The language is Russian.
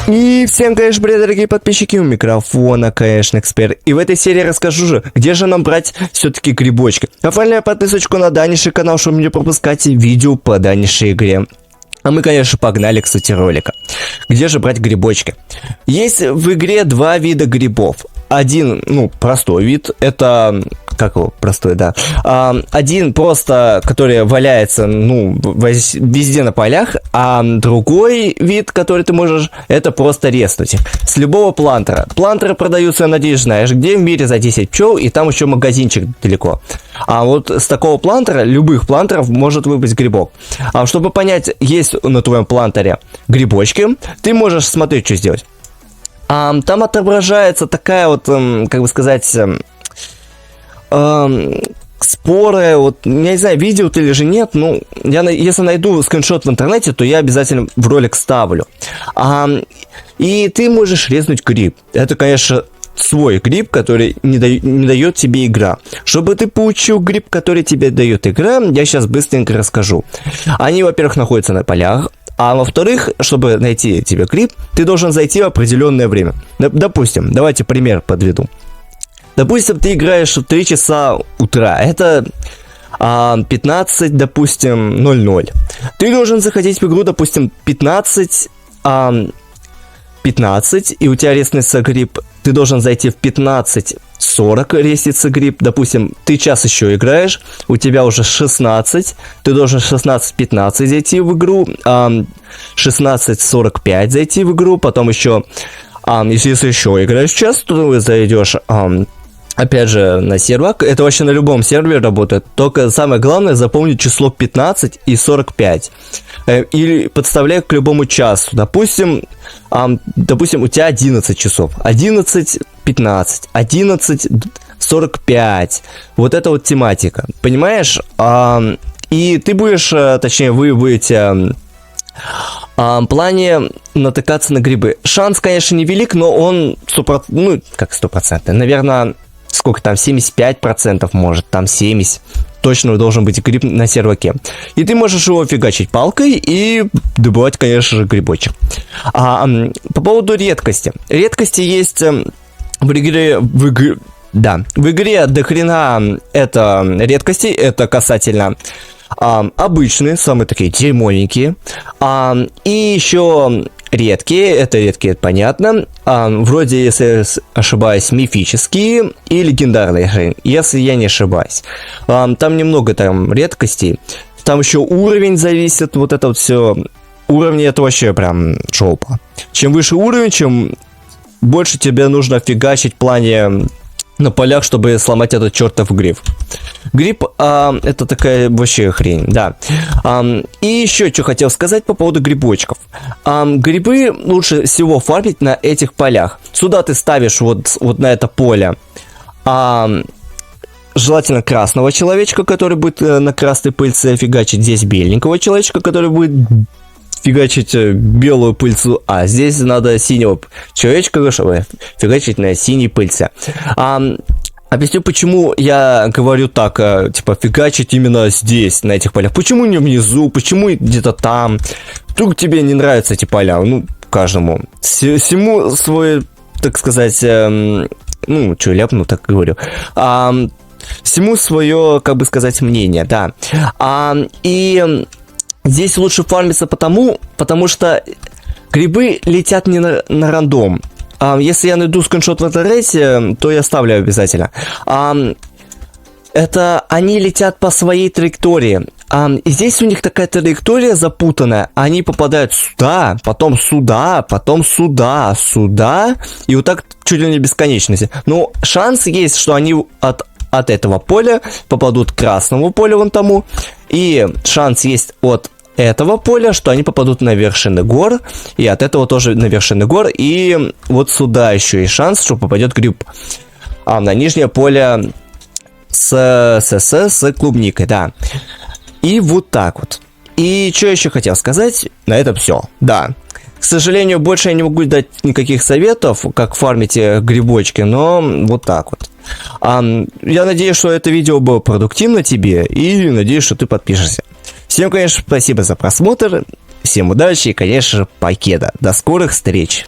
И всем, конечно, привет, дорогие подписчики, у микрофона, конечно, эксперт. И в этой серии расскажу же, где же нам брать все-таки грибочки. Оформляю подписочку на даннейший канал, чтобы не пропускать видео по даннейшей игре. А мы, конечно, погнали к сути ролика. Где же брать грибочки? Есть в игре два вида грибов. Один, простой вид, это... Как его? Простой, да. Один просто, который валяется, везде на полях, а другой вид, который ты можешь, это просто резнуть их. С любого плантера. Плантеры продаются, я надеюсь, знаешь, где в мире за 10 пчел, и там еще магазинчик далеко. А вот с такого плантера, любых плантеров, может выпасть грибок. А чтобы понять, есть на твоем плантере грибочки, ты можешь смотреть, что сделать. Там отображается такая вот, как бы сказать... споры, вот, я не знаю, видел ты или же нет, если найду скриншот в интернете, то я обязательно в ролик ставлю. И ты можешь резнуть гриб. Это, конечно, свой гриб, который не дает тебе игра. Чтобы ты получил гриб, который тебе дает игра, я сейчас быстренько расскажу. Они, во-первых, находятся на полях, а во-вторых, чтобы найти тебе гриб, ты должен зайти в определенное время. Допустим, давайте пример подведу. Допустим, ты играешь в 3 часа утра, это 15, допустим, 00. Ты должен заходить в игру, допустим, 15, и у тебя рестится гриб. Ты должен зайти в 15:40, рестится гриб. Допустим, ты час еще играешь, у тебя уже 16, ты должен 16:15 зайти в игру, 16:45 зайти в игру, потом еще... если еще играешь час, то ты зайдешь... Опять же, на сервак, это вообще на любом сервере работает, только самое главное запомнить число 15 и 45. Или подставляй к любому часу. Допустим, у тебя 11 часов. 11:15, 11:45. Вот это вот тематика. Понимаешь? И ты будешь, точнее, вы будете... в плане натыкаться на грибы. Шанс, конечно, невелик, но он 100%, наверное... Сколько там, 75%, может, там 70%. Точно должен быть гриб на серваке. И ты можешь его фигачить палкой и добывать, конечно же, грибочек. По поводу редкости. Редкости есть в игре... В игре до хрена это редкости. Это касательно обычные, самые такие дерьмовенькие. И еще... Редкие, это понятно. Вроде, если я ошибаюсь, мифические и легендарные, если я не ошибаюсь. Там немного редкостей. Там еще уровень зависит, вот это вот все. Уровни это вообще прям жопа. Чем выше уровень, чем больше тебе нужно фигачить в плане на полях, чтобы сломать этот чертов гриб. Гриб, это такая вообще хрень, да. И еще что хотел сказать по поводу грибочков. Грибы лучше всего фармить на этих полях. Сюда ты ставишь вот на это поле желательно красного человечка, который будет на красной пыльце фигачить. Здесь беленького человечка, который будет фигачить белую пыльцу, а здесь надо синего человечка, чтобы фигачить на синей пыльце. Объясню, почему я говорю так, фигачить именно здесь, на этих полях. Почему не внизу, почему где-то там. Вдруг тебе не нравятся эти поля, каждому. Всему свой, так сказать, что ляпну, так говорю. Всему свое, как бы сказать, мнение, да. И здесь лучше фармиться потому что грибы летят не на рандом. Если я найду скриншот в интернете, то я ставлю обязательно. Это они летят по своей траектории. И здесь у них такая траектория запутанная. Они попадают сюда, потом сюда, потом сюда, и вот так чуть ли не бесконечности. Но шанс есть, что они от этого поля попадут к красному полю вон тому. И шанс есть от этого поля, что они попадут на вершины гор, и от этого тоже на вершины гор, и вот сюда еще есть шанс, что попадет гриб на нижнее поле с клубникой, да. И вот так вот. И что еще хотел сказать, на этом все, да. К сожалению, больше я не могу дать никаких советов, как фармить грибочки, но вот так вот. Я надеюсь, что это видео было продуктивно тебе, и надеюсь, что ты подпишешься. Всем, конечно, спасибо за просмотр, всем удачи и, конечно же, покеда. До скорых встреч!